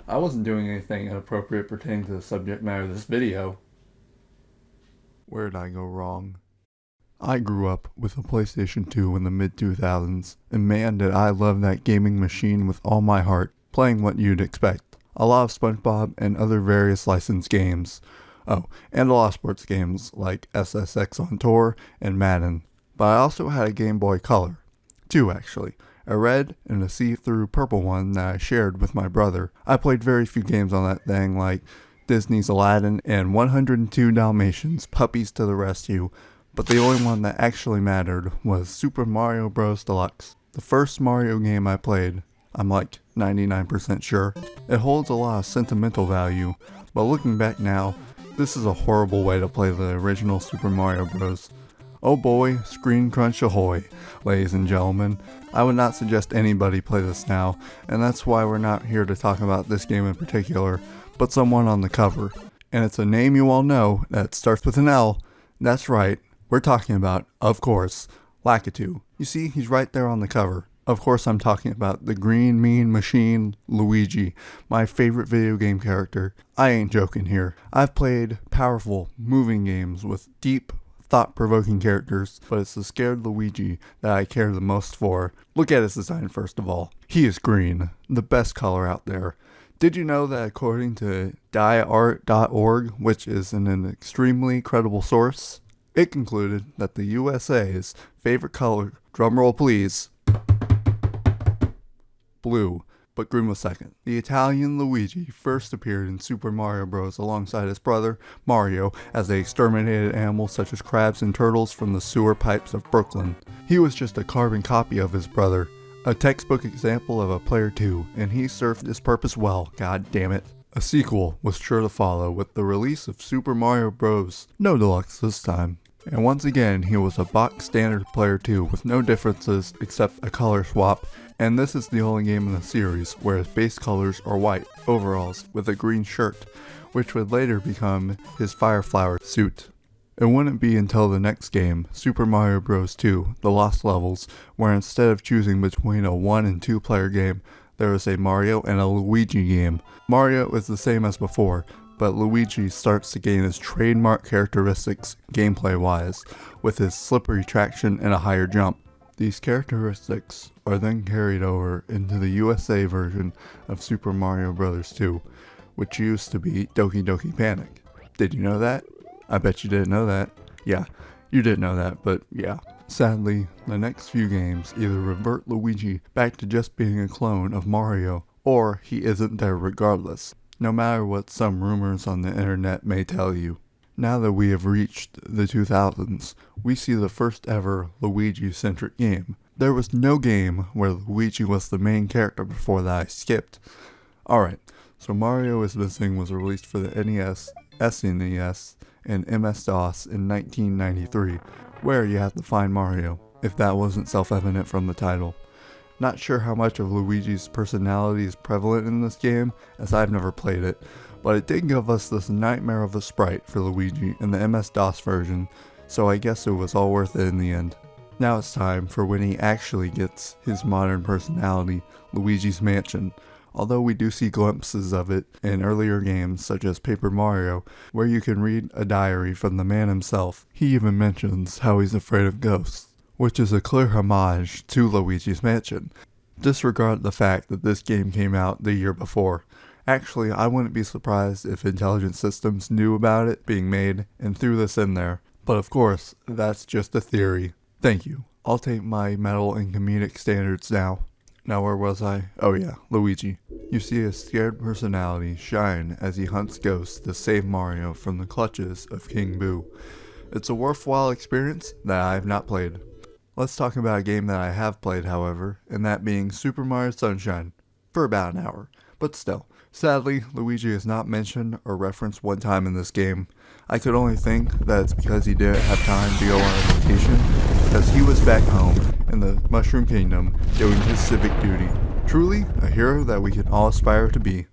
I wasn't doing anything inappropriate pertaining to the subject matter of this video. Where did I go wrong? I grew up with a PlayStation 2 in the mid 2000s, and man did I love that gaming machine with all my heart, playing what you'd expect. A lot of SpongeBob and other various licensed games. Oh, and a lot of sports games like SSX on Tour and Madden. But I also had a Game Boy Color. Two actually. A red and a see-through purple one that I shared with my brother. I played very few games on that thing like Disney's Aladdin and 102 Dalmatians, Puppies to the Rescue, but the only one that actually mattered was Super Mario Bros. Deluxe. The first Mario game I played, I'm like 99% sure. It holds a lot of sentimental value, but looking back now, this is a horrible way to play the original Super Mario Bros. Oh boy, screen crunch ahoy, ladies and gentlemen. I would not suggest anybody play this now, and that's why we're not here to talk about this game in particular, but someone on the cover. And it's a name you all know that starts with an L. That's right, we're talking about, of course, Lakitu. You see, he's right there on the cover. Of course I'm talking about the green mean machine Luigi, my favorite video game character. I ain't joking here. I've played powerful, moving games with deep, thought-provoking characters, but it's the scared Luigi that I care the most for. Look at his design first of all. He is green, the best color out there. Did you know that according to dieart.org, which is an extremely credible source, it concluded that the USA's favorite color, drumroll please, blue, but green was second. The Italian Luigi first appeared in Super Mario Bros. Alongside his brother, Mario, as they exterminated animals such as crabs and turtles from the sewer pipes of Brooklyn. He was just a carbon copy of his brother, a textbook example of a player 2, and he served his purpose well, god damn it. A sequel was sure to follow with the release of Super Mario Bros. No Deluxe this time. And once again, he was a box standard player 2 with no differences except a color swap, and this is the only game in the series where his base colors are white overalls with a green shirt, which would later become his Fire Flower suit. It wouldn't be until the next game, Super Mario Bros. 2, The Lost Levels, where instead of choosing between a 1 and 2 player game, there was a Mario and a Luigi game. Mario is the same as before, but Luigi starts to gain his trademark characteristics gameplay-wise, with his slippery traction and a higher jump. These characteristics are then carried over into the USA version of Super Mario Bros. 2, which used to be Doki Doki Panic. Did you know that? I bet you didn't know that. Yeah, you didn't know that, but yeah. Sadly, the next few games either revert Luigi back to just being a clone of Mario, or he isn't there regardless, no matter what some rumors on the internet may tell you. Now that we have reached the 2000s, we see the first ever Luigi-centric game. There was no game where Luigi was the main character before that I skipped. Alright, so Mario is Missing was released for the NES, SNES, and MS-DOS in 1993, where you have to find Mario, if that wasn't self-evident from the title. Not sure how much of Luigi's personality is prevalent in this game, as I've never played it, but it did give us this nightmare of a sprite for Luigi in the MS-DOS version, so I guess it was all worth it in the end. Now it's time for when he actually gets his modern personality, Luigi's Mansion, although we do see glimpses of it in earlier games such as Paper Mario, where you can read a diary from the man himself. He even mentions how he's afraid of ghosts, which is a clear homage to Luigi's Mansion. Disregard the fact that this game came out the year before. Actually, I wouldn't be surprised if Intelligent Systems knew about it being made and threw this in there. But of course, that's just a theory. Thank you. I'll take my metal and comedic standards now. Now where was I? Oh yeah, Luigi. You see his scared personality shine as he hunts ghosts to save Mario from the clutches of King Boo. It's a worthwhile experience that I have not played. Let's talk about a game that I have played, however, and that being Super Mario Sunshine, for about an hour. But still, sadly, Luigi is not mentioned or referenced one time in this game. I could only think that it's because he didn't have time to go on a vacation, because he was back home in the Mushroom Kingdom doing his civic duty. Truly, a hero that we can all aspire to be.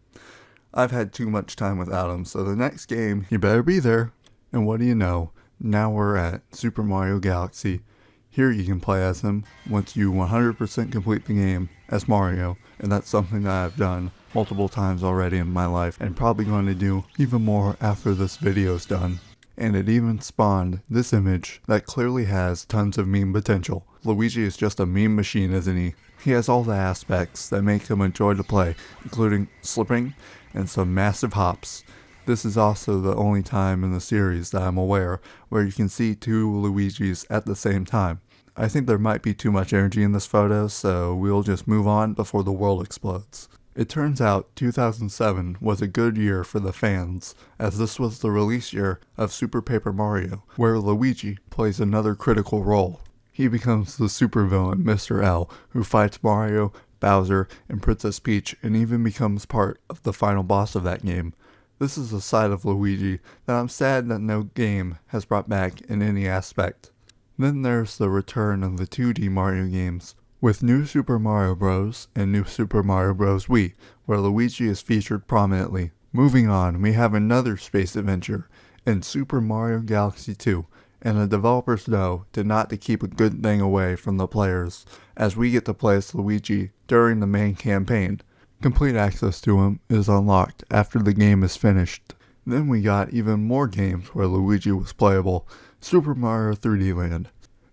I've had too much time without him, so the next game, he better be there. And what do you know, now we're at Super Mario Galaxy. Here you can play as him once you 100% complete the game as Mario, and that's something that I've done. multiple times already in my life, and probably going to do even more after this video's done. And it even spawned this image that clearly has tons of meme potential. Luigi is just a meme machine, isn't he? He has all the aspects that make him a joy to play, including slipping and some massive hops. This is also the only time in the series that I'm aware where you can see two Luigis at the same time. I think there might be too much energy in this photo, so we'll just move on before the world explodes. It turns out 2007 was a good year for the fans, as this was the release year of Super Paper Mario, where Luigi plays another critical role. He becomes the supervillain Mr. L, who fights Mario, Bowser, and Princess Peach, and even becomes part of the final boss of that game. This is a side of Luigi that I'm sad that no game has brought back in any aspect. Then there's the return of the 2D Mario games, with New Super Mario Bros. And New Super Mario Bros. Wii, where Luigi is featured prominently. Moving on, we have another space adventure in Super Mario Galaxy 2, and the developers know not to keep a good thing away from the players, as we get to play as Luigi during the main campaign. Complete access to him is unlocked after the game is finished. Then we got even more games where Luigi was playable. Super Mario 3D Land,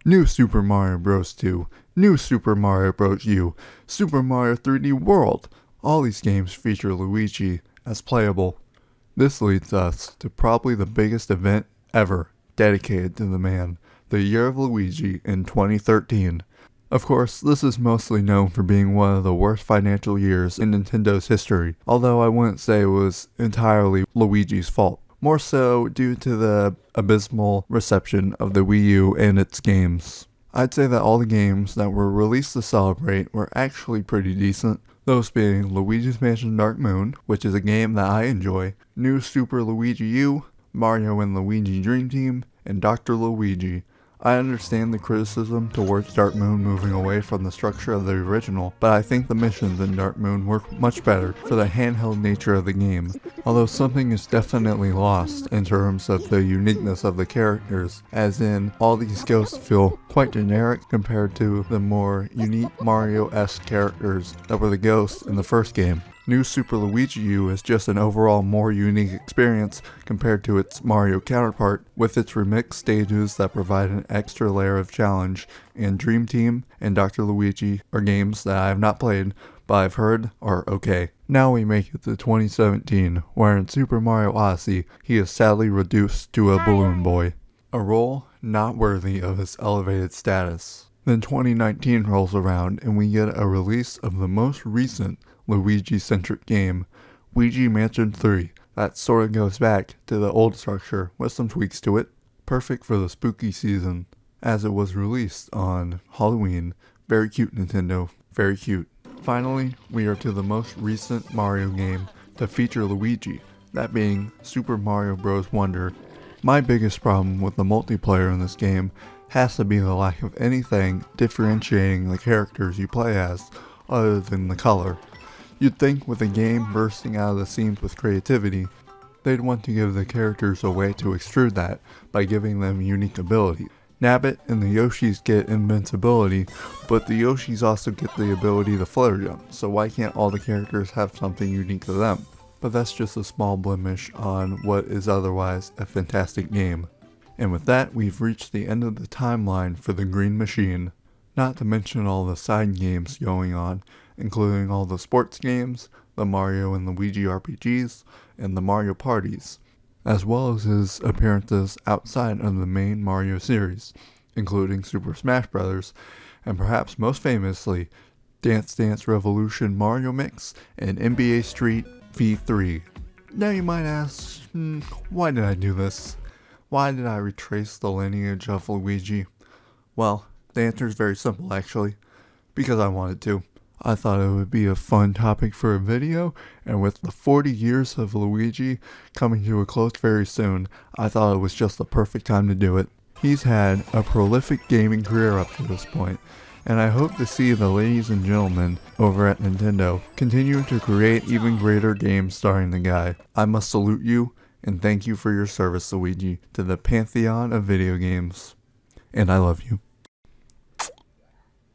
New Super Mario Bros. 2, New Super Mario Bros. U, Super Mario 3D World. All these games feature Luigi as playable. This leads us to probably the biggest event ever dedicated to the man, the Year of Luigi in 2013. Of course, this is mostly known for being one of the worst financial years in Nintendo's history, although I wouldn't say it was entirely Luigi's fault. More so due to the abysmal reception of the Wii U and its games. I'd say that all the games that were released to celebrate were actually pretty decent, those being Luigi's Mansion Dark Moon, which is a game that I enjoy, New Super Luigi U, Mario and Luigi Dream Team, and Dr. Luigi. I understand the criticism towards Dark Moon moving away from the structure of the original, but I think the missions in Dark Moon work much better for the handheld nature of the game, although something is definitely lost in terms of the uniqueness of the characters, as in all these ghosts feel quite generic compared to the more unique Mario-esque characters that were the ghosts in the first game. New Super Luigi U is just an overall more unique experience compared to its Mario counterpart, with its remixed stages that provide an extra layer of challenge, and Dream Team and Dr. Luigi are games that I have not played, but I've heard are okay. Now we make it to 2017, where in Super Mario Odyssey, he is sadly reduced to a balloon boy, a role not worthy of his elevated status. Then 2019 rolls around and we get a release of the most recent Luigi-centric game, Luigi Mansion 3, that sort of goes back to the old structure with some tweaks to it, perfect for the spooky season, as it was released on Halloween. Very cute, Nintendo, very cute. Finally, we are to the most recent Mario game to feature Luigi, that being Super Mario Bros. Wonder. My biggest problem with the multiplayer in this game has to be the lack of anything differentiating the characters you play as, other than the color. You'd think with a game bursting out of the seams with creativity, they'd want to give the characters a way to extrude that by giving them unique ability. Nabbit and the Yoshis get invincibility, but the Yoshis also get the ability to flutter jump, so why can't all the characters have something unique to them? But that's just a small blemish on what is otherwise a fantastic game. And with that, we've reached the end of the timeline for the Green Machine. Not to mention all the side games going on, including all the sports games, the Mario and Luigi RPGs, and the Mario parties, as well as his appearances outside of the main Mario series, including Super Smash Bros., and perhaps most famously, Dance Dance Revolution Mario Mix and NBA Street V3. Now you might ask, why did I do this? Why did I retrace the lineage of Luigi? Well, the answer is very simple actually, because I wanted to. I thought it would be a fun topic for a video, and with the 40 years of Luigi coming to a close very soon, I thought it was just the perfect time to do it. He's had a prolific gaming career up to this point, and I hope to see the ladies and gentlemen over at Nintendo continue to create even greater games starring the guy. I must salute you, and thank you for your service, Luigi, to the pantheon of video games. And I love you.